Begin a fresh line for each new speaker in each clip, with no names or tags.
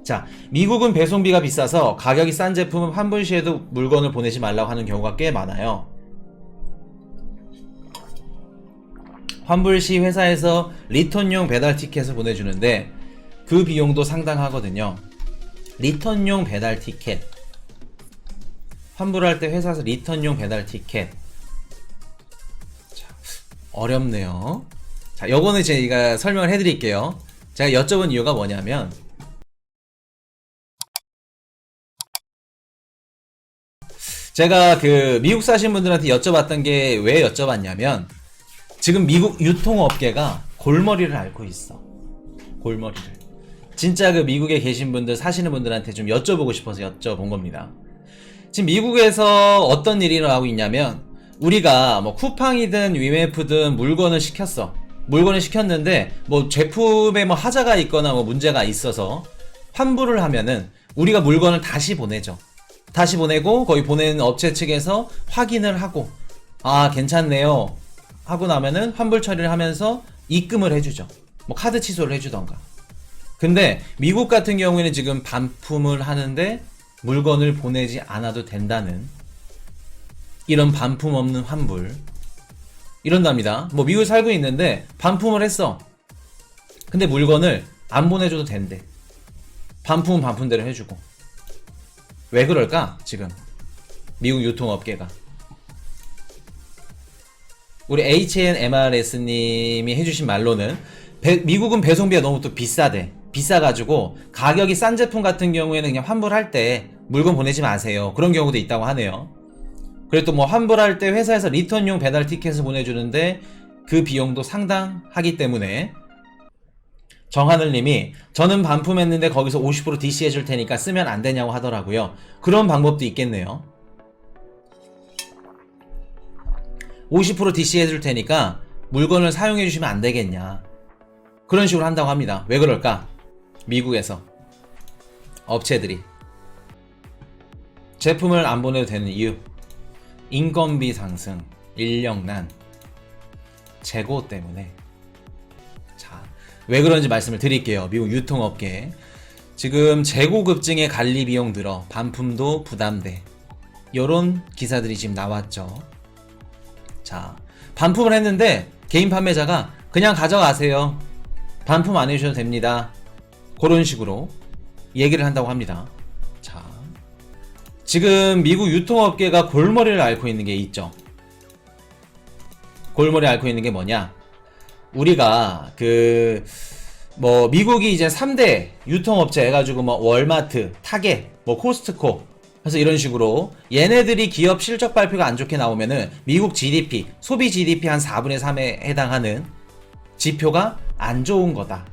자, 미국은 배송비가 비싸서 가격이 싼 제품은 환불 시에도 물건을 보내지 말라고 하는 경우가 꽤 많아요. 환불 시 회사에서 리턴용 배달 티켓을 보내주는데 그 비용도 상당하거든요. 리턴용 배달 티켓, 환불할 때 회사에서 리턴용 배달 티켓. 자, 어렵네요. 자, 요거는 제가 설명을 해드릴게요. 제가 여쭤본 이유가 뭐냐면, 제가 그 미국 사신 분들한테 여쭤봤던 게 왜 여쭤봤냐면, 지금 미국 유통업계가 골머리를 앓고 있어. 골머리를. 진짜 그 미국에 계신 분들, 사시는 분들한테 좀 여쭤보고 싶어서 여쭤본 겁니다. 지금 미국에서 어떤 일이 일어나고 있냐면, 우리가 뭐 쿠팡이든 위메프든 물건을 시켰어. 물건을 시켰는데 뭐 제품에 뭐 하자가 있거나 뭐 문제가 있어서 환불을 하면은 우리가 물건을 다시 보내죠. 다시 보내고 거기 보낸 업체 측에서 확인을 하고, 아 괜찮네요 하고 나면은 환불 처리를 하면서 입금을 해주죠. 뭐 카드 취소를 해주던가. 근데 미국 같은 경우에는 지금 반품을 하는데 물건을 보내지 않아도 된다는, 이런 반품 없는 환불 이런답니다. 뭐 미국에 살고 있는데 반품을 했어. 근데 물건을 안 보내줘도 된대. 반품은 반품대로 해주고. 왜 그럴까? 지금 미국 유통업계가. 우리 HNMRS님이 해주신 말로는 미국은 배송비가 너무 또 비싸대. 비싸가지고 가격이 싼 제품 같은 경우에는 그냥 환불할 때 물건 보내지 마세요. 그런 경우도 있다고 하네요. 그리고 또 뭐 환불할 때 회사에서 리턴용 배달 티켓을 보내주는데 그 비용도 상당하기 때문에, 정하늘님이 저는 반품했는데 거기서 50% DC 해줄 테니까 쓰면 안 되냐고 하더라고요. 그런 방법도 있겠네요. 50% DC 해줄 테니까 물건을 사용해 주시면 안 되겠냐, 그런 식으로 한다고 합니다. 왜 그럴까? 미국에서 업체들이 제품을 안 보내도 되는 이유, 인건비 상승, 인력난, 재고 때문에. 자, 왜 그런지 말씀을 드릴게요. 미국 유통업계 지금 재고 급증에 관리 비용 들어 반품도 부담돼, 요런 기사들이 지금 나왔죠. 자, 반품을 했는데 개인 판매자가 그냥 가져가세요, 반품 안 해주셔도 됩니다, 그런 식으로 얘기를 한다고 합니다. 자, 지금 미국 유통업계가 골머리를 앓고 있는 게 있죠. 골머리 앓고 있는 게 뭐냐? 우리가 뭐 미국이 이제 3대 유통업체 해가지고 뭐 월마트, 타겟, 뭐 코스트코, 그래서 이런 식으로 얘네들이 기업 실적 발표가 안 좋게 나오면은 미국 GDP, 소비 GDP 한 4분의 3에 해당하는 지표가 안 좋은 거다,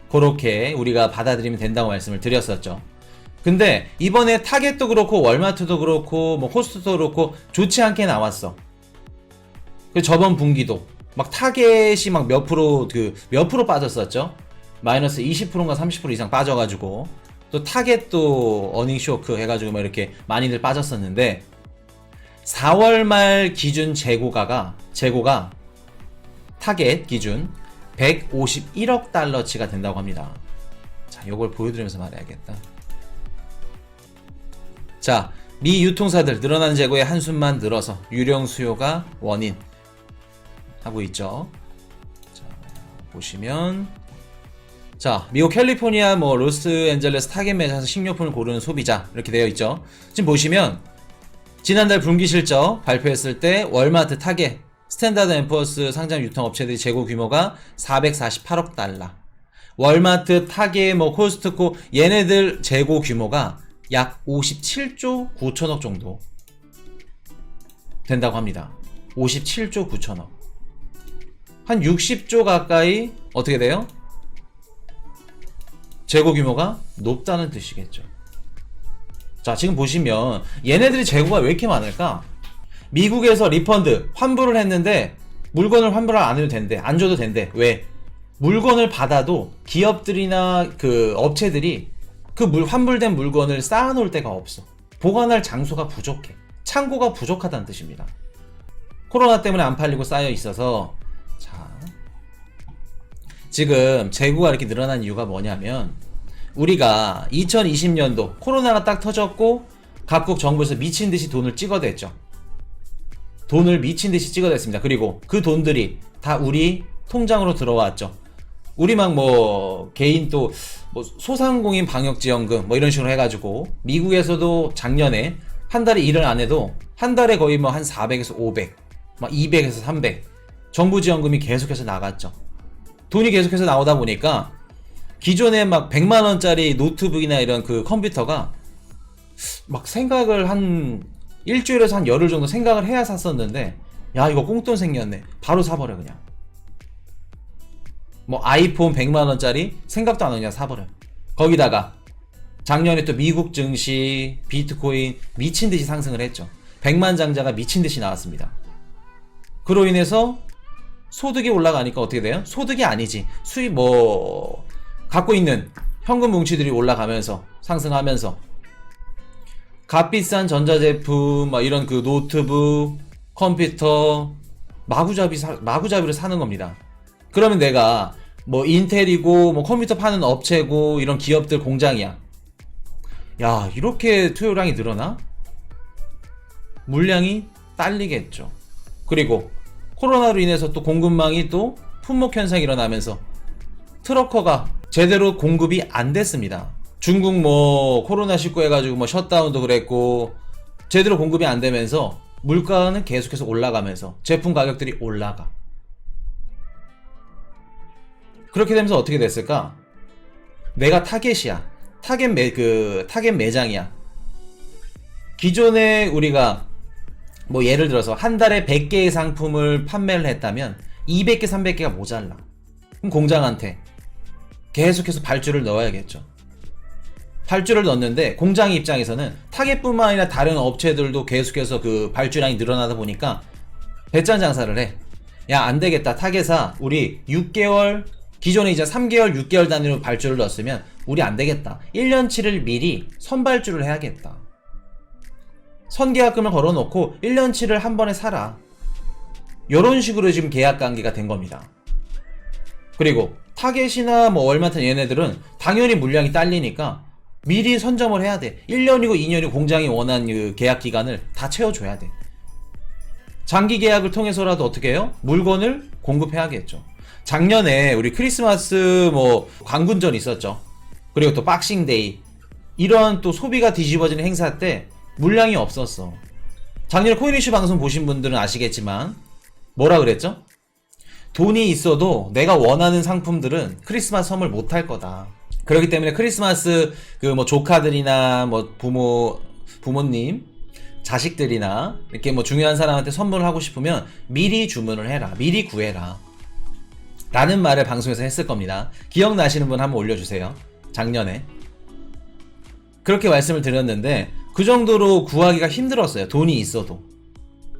그렇게 우리가 받아들이면 된다고 말씀을 드렸었죠. 근데 이번에 타겟도 그렇고 월마트도 그렇고 뭐 코스트도 그렇고 좋지 않게 나왔어. 저번 분기도 막 타겟이 막 몇 프로 빠졌었죠. 마이너스 20%인가 30% 이상 빠져가지고, 또 타겟도 어닝 쇼크 해가지고 막 이렇게 많이들 빠졌었는데, 4월 말 기준 재고가 타겟 기준 151억 달러치가 된다고 합니다. 자, 요걸 보여드리면서 말해야겠다. 자, 미 유통사들 늘어난 재고의 한숨만 늘어서 유령 수요가 원인 하고 있죠. 자, 보시면, 자, 미국 캘리포니아 뭐 로스앤젤레스 타겟 매장에서 식료품을 고르는 소비자 이렇게 되어 있죠. 지금 보시면 지난달 분기 실적 발표했을 때 월마트, 타겟, 스탠다드 앤 푸어스 상장 유통업체들의 재고 규모가 448억 달러. 월마트, 타겟, 뭐 코스트코 얘네들 재고 규모가 약 57조 9천억 정도 된다고 합니다. 57조 9천억. 한 60조 가까이 어떻게 돼요? 재고 규모가 높다는 뜻이겠죠. 자, 지금 보시면 얘네들이 재고가 왜 이렇게 많을까? 미국에서 리펀드, 환불을 했는데 물건을 환불을 안 해도 된대. 안 줘도 된대. 왜? 물건을 받아도 기업들이나 업체들이 환불된 물건을 쌓아놓을 데가 없어. 보관할 장소가 부족해. 창고가 부족하다는 뜻입니다. 코로나 때문에 안 팔리고 쌓여 있어서. 자, 지금 재고가 이렇게 늘어난 이유가 뭐냐면 우리가 2020년도 코로나가 딱 터졌고 각국 정부에서 미친듯이 돈을 찍어댔죠. 돈을 미친듯이 찍어댔습니다. 그리고 그 돈들이 다 우리 통장으로 들어왔죠. 우리 막 뭐 개인 또 뭐 소상공인 방역지원금 뭐 이런 식으로 해가지고 미국에서도 작년에 한 달에 일을 안 해도 한 달에 거의 뭐 한 400에서 500, 막 200에서 300 정부 지원금이 계속해서 나갔죠. 돈이 계속해서 나오다 보니까 기존에 막 100만 원짜리 노트북이나 이런 그 컴퓨터가 막 생각을 한 일주일에서 한 열흘 정도 생각을 해야 샀었는데, 야 이거 꽁돈 생겼네, 바로 사버려. 그냥 뭐 아이폰 100만원짜리 생각도 안 하고 그냥 사버려. 거기다가 작년에 또 미국 증시 비트코인 미친듯이 상승을 했죠. 100만 장자가 미친듯이 나왔습니다. 그로 인해서 소득이 올라가니까 어떻게 돼요? 소득이 아니지, 수입 뭐 갖고 있는 현금 뭉치들이 올라가면서 상승하면서 값비싼 전자제품 막 이런 그 노트북 컴퓨터 마구잡이로 사는 겁니다. 그러면 내가 뭐 인텔이고 뭐 컴퓨터 파는 업체고 이런 기업들 공장이야. 야 이렇게 투여량이 늘어나? 물량이 딸리겠죠. 그리고 코로나로 인해서 또 공급망이 또 품목 현상이 일어나면서 트럭커가 제대로 공급이 안 됐습니다. 중국 뭐 코로나19 해가지고 뭐 셧다운도 그랬고 제대로 공급이 안 되면서 물가는 계속해서 올라가면서 제품 가격들이 올라가. 그렇게 되면서 어떻게 됐을까? 내가 타겟이야. 타겟 매장이야. 기존에 우리가 뭐 예를 들어서 한 달에 100개의 상품을 판매를 했다면 200개, 300개가 모자라. 그럼 공장한테 계속해서 발주를 넣어야겠죠. 발주를 넣는데 공장 입장에서는 타겟뿐만 아니라 다른 업체들도 계속해서 그 발주량이 늘어나다 보니까 배짱 장사를 해. 야 안되겠다, 타겟아 우리 6개월, 기존에 이제 3개월, 6개월 단위로 발주를 넣었으면 우리 안되겠다, 1년치를 미리 선발주를 해야겠다. 선계약금을 걸어놓고 1년치를 한 번에 사라. 요런 식으로 지금 계약관계가 된 겁니다. 그리고 타겟이나 뭐 월마트 얘네들은 당연히 물량이 딸리니까 미리 선점을 해야 돼. 1년이고 2년이고 공장이 원한 그 계약 기간을 다 채워줘야 돼. 장기 계약을 통해서라도 어떻게 해요? 물건을 공급해야겠죠. 작년에 우리 크리스마스 뭐 광군전 있었죠. 그리고 또 박싱데이, 이런 또 소비가 뒤집어지는 행사 때 물량이 없었어. 작년에 코인이슈 방송 보신 분들은 아시겠지만 뭐라 그랬죠? 돈이 있어도 내가 원하는 상품들은 크리스마스 선물 못할 거다. 그렇기 때문에 크리스마스 그 뭐 조카들이나 뭐 부모님, 자식들이나 이렇게 뭐 중요한 사람한테 선물을 하고 싶으면 미리 주문을 해라, 미리 구해라 라는 말을 방송에서 했을 겁니다. 기억나시는 분 한번 올려주세요. 작년에 그렇게 말씀을 드렸는데 그 정도로 구하기가 힘들었어요. 돈이 있어도.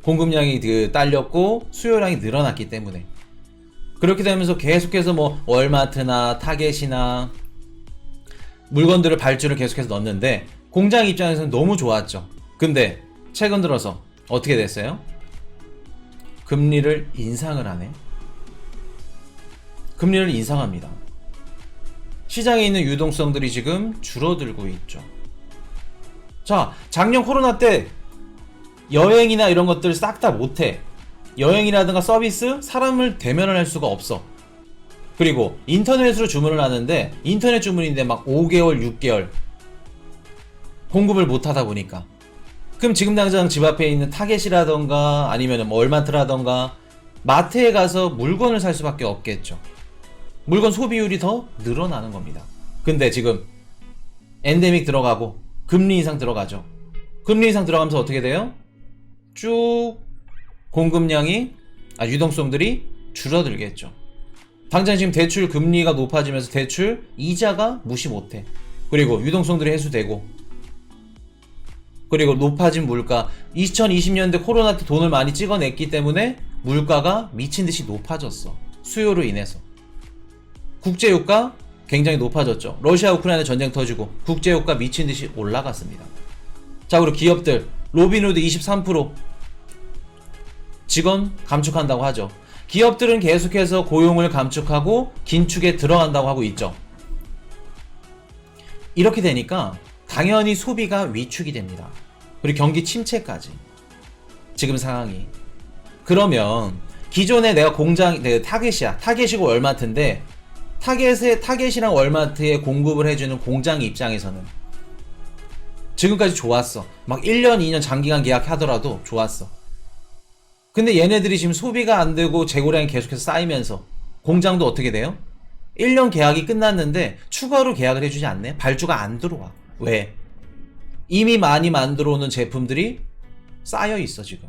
공급량이 딸렸고 수요량이 늘어났기 때문에. 그렇게 되면서 계속해서 뭐 월마트나 타겟이나 물건들을 발주를 계속해서 넣었는데 공장 입장에서는 너무 좋았죠. 근데 최근 들어서 어떻게 됐어요? 금리를 인상을 하네. 금리를 인상합니다. 시장에 있는 유동성들이 지금 줄어들고 있죠. 자, 작년 코로나 때 여행이나 이런 것들 싹 다 못해. 여행이라든가 서비스, 사람을 대면을 할 수가 없어. 그리고 인터넷으로 주문을 하는데 인터넷 주문인데 막 5개월, 6개월 공급을 못 하다 보니까, 그럼 지금 당장 집 앞에 있는 타겟이라던가 아니면 뭐 월마트라던가 마트에 가서 물건을 살 수밖에 없겠죠. 물건 소비율이 더 늘어나는 겁니다. 근데 지금 엔데믹 들어가고 금리 인상 들어가죠. 금리 인상 들어가면서 어떻게 돼요? 쭉 공급량이, 유동성들이 줄어들겠죠. 당장 지금 대출 금리가 높아지면서 대출 이자가 무시 못해. 그리고 유동성들이 해소되고, 그리고 높아진 물가, 2020년대 코로나 때 돈을 많이 찍어냈기 때문에 물가가 미친듯이 높아졌어. 수요로 인해서. 국제유가 굉장히 높아졌죠. 러시아 우크라이나 전쟁 터지고 국제유가 미친듯이 올라갔습니다. 자, 그리고 기업들 로빈후드 23% 직원 감축한다고 하죠. 기업들은 계속해서 고용을 감축하고 긴축에 들어간다고 하고 있죠. 이렇게 되니까 당연히 소비가 위축이 됩니다. 그리고 경기 침체까지. 지금 상황이. 그러면 기존에 내가 공장, 내 타겟이야. 타겟이고 월마트인데 타겟이랑 월마트에 공급을 해주는 공장 입장에서는 지금까지 좋았어. 막 1년, 2년 장기간 계약하더라도 좋았어. 근데 얘네들이 지금 소비가 안 되고 재고량이 계속해서 쌓이면서 공장도 어떻게 돼요? 1년 계약이 끝났는데 추가로 계약을 해주지 않네? 발주가 안 들어와. 왜? 이미 많이 만들어 오는 제품들이 쌓여 있어 지금.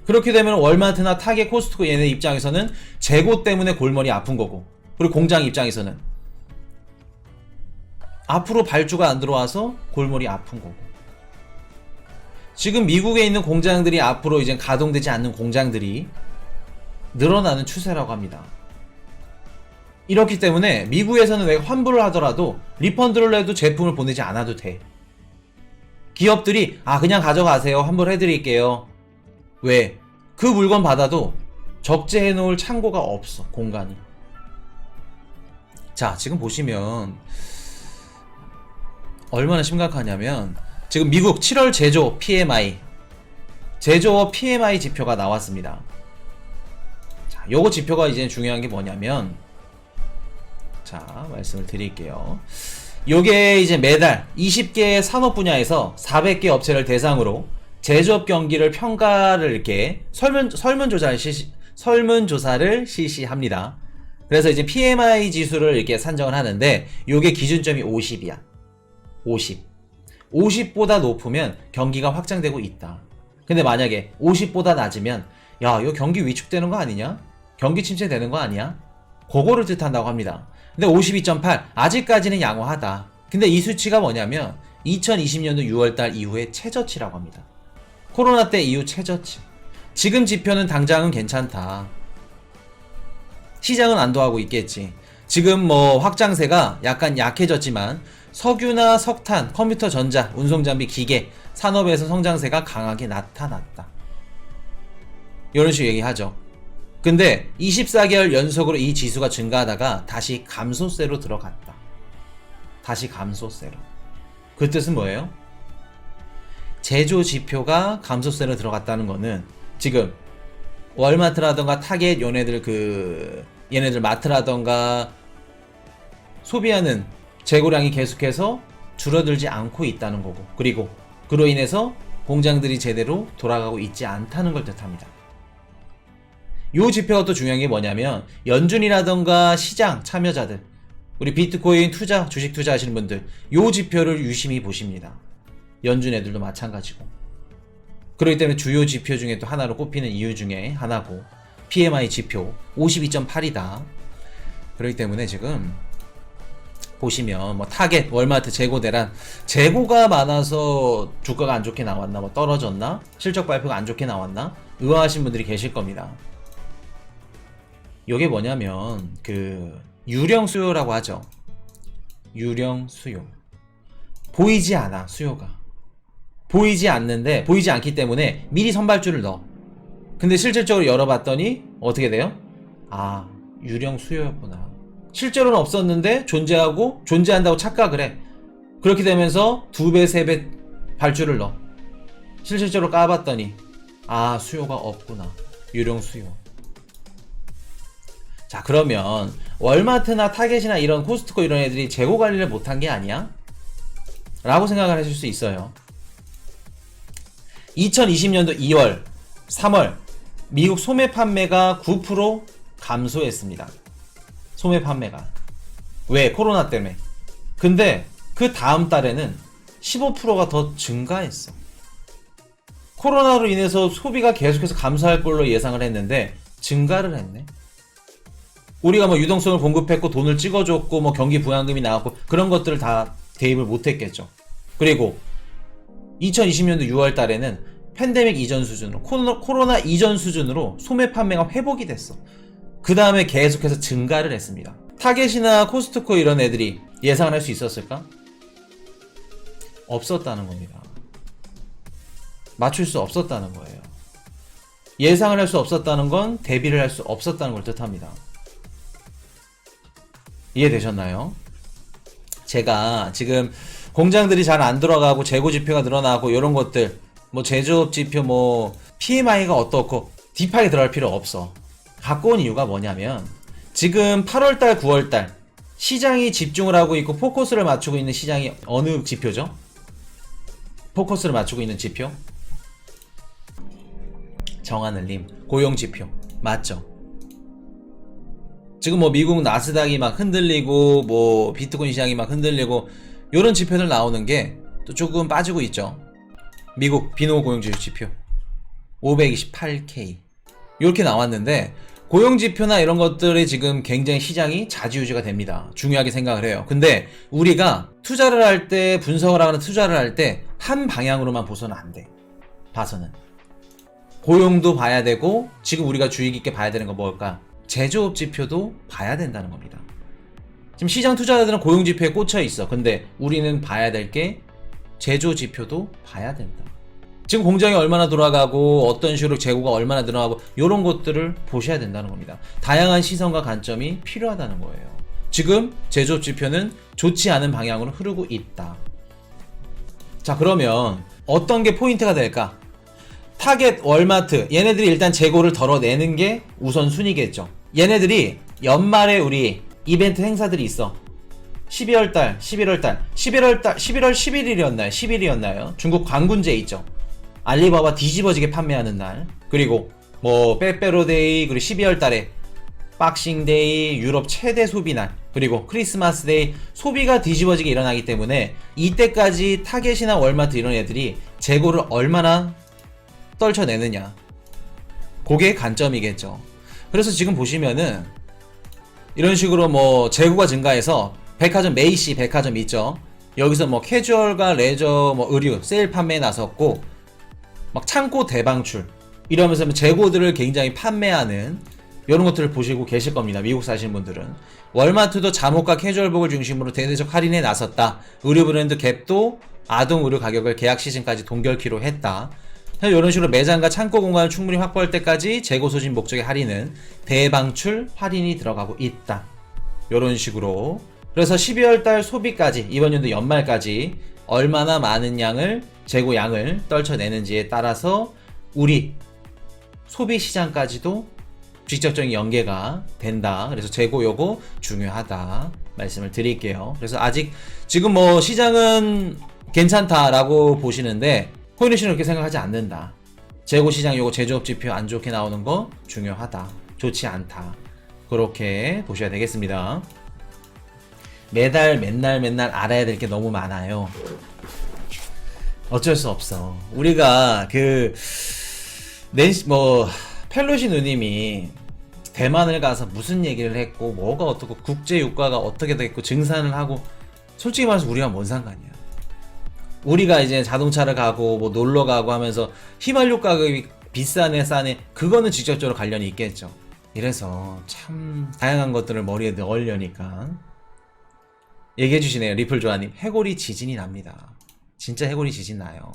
그렇게 되면 월마트나 타겟, 코스트코 얘네 입장에서는 재고 때문에 골머리 아픈 거고, 그리고 공장 입장에서는 앞으로 발주가 안 들어와서 골머리 아픈 거고. 지금 미국에 있는 공장들이 앞으로 이제 가동되지 않는 공장들이 늘어나는 추세라고 합니다. 이렇기 때문에 미국에서는 내가 환불을 하더라도 리펀드를 해도 제품을 보내지 않아도 돼. 기업들이 그냥 가져가세요. 환불해드릴게요. 왜? 그 물건 받아도 적재해 놓을 창고가 없어. 공간이. 자, 지금 보시면 얼마나 심각하냐면 지금 미국 7월 제조 PMI, 제조업 PMI 지표가 나왔습니다. 자, 요거 지표가 이제 중요한 게 뭐냐면, 자, 말씀을 드릴게요. 요게 이제 매달 20개의 산업 분야에서 400개 업체를 대상으로 제조업 경기를 평가를 이렇게 설문조사를 실시합니다. 그래서 이제 PMI 지수를 이렇게 산정을 하는데, 요게 기준점이 50이야. 50보다 높으면 경기가 확장되고 있다. 근데 만약에 50보다 낮으면 야, 이거 경기 위축되는 거 아니냐? 경기 침체되는 거 아니야? 그거를 뜻한다고 합니다. 근데 52.8 아직까지는 양호하다. 근데 이 수치가 뭐냐면 2020년도 6월달 이후에 최저치라고 합니다. 코로나 때 이후 최저치. 지금 지표는 당장은 괜찮다. 시장은 안도하고 있겠지. 지금 뭐 확장세가 약간 약해졌지만 석유나 석탄, 컴퓨터 전자, 운송장비, 기계, 산업에서 성장세가 강하게 나타났다. 이런 식으로 얘기하죠. 근데 24개월 연속으로 이 지수가 증가하다가 다시 감소세로 들어갔다. 다시 감소세로. 그 뜻은 뭐예요? 제조 지표가 감소세로 들어갔다는 거는 지금 월마트라던가 타겟 얘네들 마트라던가 소비하는 재고량이 계속해서 줄어들지 않고 있다는 거고, 그리고 그로 인해서 공장들이 제대로 돌아가고 있지 않다는 걸 뜻합니다. 요 지표가 또 중요한 게 뭐냐면 연준이라던가 시장 참여자들, 우리 비트코인 투자, 주식 투자하시는 분들 요 지표를 유심히 보십니다. 연준 애들도 마찬가지고. 그렇기 때문에 주요 지표 중에 또 하나로 꼽히는 이유 중에 하나고, PMI 지표 52.8이다. 그렇기 때문에 지금 보시면 뭐 타겟, 월마트, 재고 대란, 재고가 많아서 주가가 안 좋게 나왔나, 뭐 떨어졌나, 실적 발표가 안 좋게 나왔나 의아하신 분들이 계실 겁니다. 이게 뭐냐면 유령 수요라고 하죠. 유령 수요. 보이지 않아. 수요가 보이지 않는데, 보이지 않기 때문에 미리 선발주를 넣어. 근데 실질적으로 열어봤더니 어떻게 돼요? 유령 수요였구나. 실제로는 없었는데 존재한다고 착각을 해. 그렇게 되면서 2배, 3배 발주를 넣어. 실질적으로 까봤더니 수요가 없구나. 유령 수요. 자, 그러면 월마트나 타겟이나 이런 코스트코 이런 애들이 재고 관리를 못한 게 아니야? 라고 생각을 하실 수 있어요. 2020년도 2월, 3월 미국 소매 판매가 9% 감소했습니다. 소매 판매가. 왜? 코로나 때문에. 근데 그 다음 달에는 15%가 더 증가했어. 코로나로 인해서 소비가 계속해서 감소할 걸로 예상을 했는데 증가를 했네. 우리가 뭐 유동성을 공급했고 돈을 찍어줬고 뭐 경기 부양금이 나왔고 그런 것들을 다 대입을 못했겠죠. 그리고 2020년도 6월 달에는 팬데믹 이전 수준으로, 코로나 이전 수준으로 소매 판매가 회복이 됐어. 그 다음에 계속해서 증가를 했습니다. 타겟이나 코스트코 이런 애들이 예상을 할 수 있었을까? 없었다는 겁니다. 맞출 수 없었다는 거예요. 예상을 할 수 없었다는 건 대비를 할 수 없었다는 걸 뜻합니다. 이해되셨나요? 제가 지금 공장들이 잘 안 들어가고 재고 지표가 늘어나고 이런 것들 뭐 제조업 지표 뭐 PMI가 어떻고 딥하게 들어갈 필요 없어. 갖고 온 이유가 뭐냐면 지금 8월달 9월달 시장이 집중을 하고 있고 포커스를 맞추고 있는 시장이 어느 지표죠? 포커스를 맞추고 있는 지표? 정하늘님 고용지표 맞죠? 지금 뭐 미국 나스닥이 막 흔들리고 뭐 비트코인 시장이 막 흔들리고 요런 지표들 나오는 게 또 조금 빠지고 있죠. 미국 비노 고용지표 528K 이렇게 나왔는데 고용지표나 이런 것들이 지금 굉장히 시장이 좌지우지가 됩니다. 중요하게 생각을 해요. 근데 우리가 투자를 할 때 분석을 하거나 투자를 할 때 한 방향으로만 보서는 안 돼. 봐서는 고용도 봐야 되고 지금 우리가 주의 깊게 봐야 되는 건 뭘까? 제조업 지표도 봐야 된다는 겁니다. 지금 시장 투자자들은 고용 지표에 꽂혀 있어. 근데 우리는 봐야 될 게 제조 지표도 봐야 된다. 지금 공장이 얼마나 돌아가고 어떤 식으로 재고가 얼마나 늘어나고 이런 것들을 보셔야 된다는 겁니다. 다양한 시선과 관점이 필요하다는 거예요. 지금 제조업 지표는 좋지 않은 방향으로 흐르고 있다. 자, 그러면 어떤 게 포인트가 될까? 타겟, 월마트 얘네들이 일단 재고를 덜어내는 게 우선순위겠죠. 얘네들이 연말에 우리 이벤트 행사들이 있어. 12월달, 11월달, 11월 11일이었나요? 10일이었나요? 중국 광군제 있죠. 알리바바 뒤집어지게 판매하는 날. 그리고 뭐 빼빼로데이, 그리고 12월달에 박싱데이, 유럽 최대 소비날, 그리고 크리스마스데이, 소비가 뒤집어지게 일어나기 때문에 이때까지 타겟이나 월마트 이런 애들이 재고를 얼마나 떨쳐내느냐, 그게 관점이겠죠. 그래서 지금 보시면은 이런 식으로 뭐 재고가 증가해서 백화점, 메이시 백화점 있죠. 여기서 뭐 캐주얼과 레저, 뭐 의류 세일 판매에 나섰고 막 창고 대방출 이러면서 재고들을 굉장히 판매하는 이런 것들을 보시고 계실 겁니다. 미국 사시는 분들은. 월마트도 잠옷과 캐주얼복을 중심으로 대대적 할인에 나섰다. 의류 브랜드 갭도 아동 의류 가격을 계약 시즌까지 동결키로 했다. 이런 식으로 매장과 창고 공간을 충분히 확보할 때까지 재고 소진 목적의 할인은 대방출 할인이 들어가고 있다. 이런 식으로. 그래서 12월달 소비까지 이번 연도 연말까지 얼마나 많은 양을 재고 양을 떨쳐내는지에 따라서 우리 소비 시장까지도 직접적인 연계가 된다. 그래서 재고 요거 중요하다 말씀을 드릴게요. 그래서 아직 지금 뭐 시장은 괜찮다라고 보시는데 코인에서는 그렇게 생각하지 않는다. 재고 시장 요거 제조업 지표 안 좋게 나오는 거 중요하다. 좋지 않다. 그렇게 보셔야 되겠습니다. 매달 맨날 알아야 될 게 너무 많아요. 어쩔 수 없어. 우리가 펠로시 누님이 대만을 가서 무슨 얘기를 했고 뭐가 어떻고 국제 유가가 어떻게 됐고 증산을 하고 솔직히 말해서 우리가 뭔 상관이야. 우리가 이제 자동차를 가고 뭐 놀러 가고 하면서 휘발유 가격이 비싸네 싸네 그거는 직접적으로 관련이 있겠죠. 이래서 참 다양한 것들을 머리에 넣으려니까 얘기해 주시네요. 리플 조아님. 해골이 지진이 납니다. 진짜 해골이 지진 나요.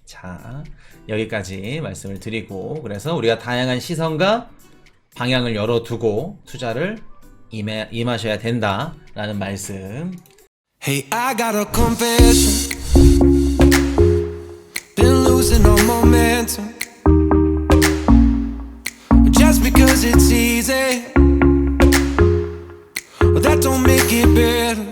자, 여기까지 말씀을 드리고 그래서 우리가 다양한 시선과 방향을 열어두고 투자를 임하셔야 된다라는 말씀.
Hey, I got a confession. Been losing all momentum. Just because it's easy, that don't make it better.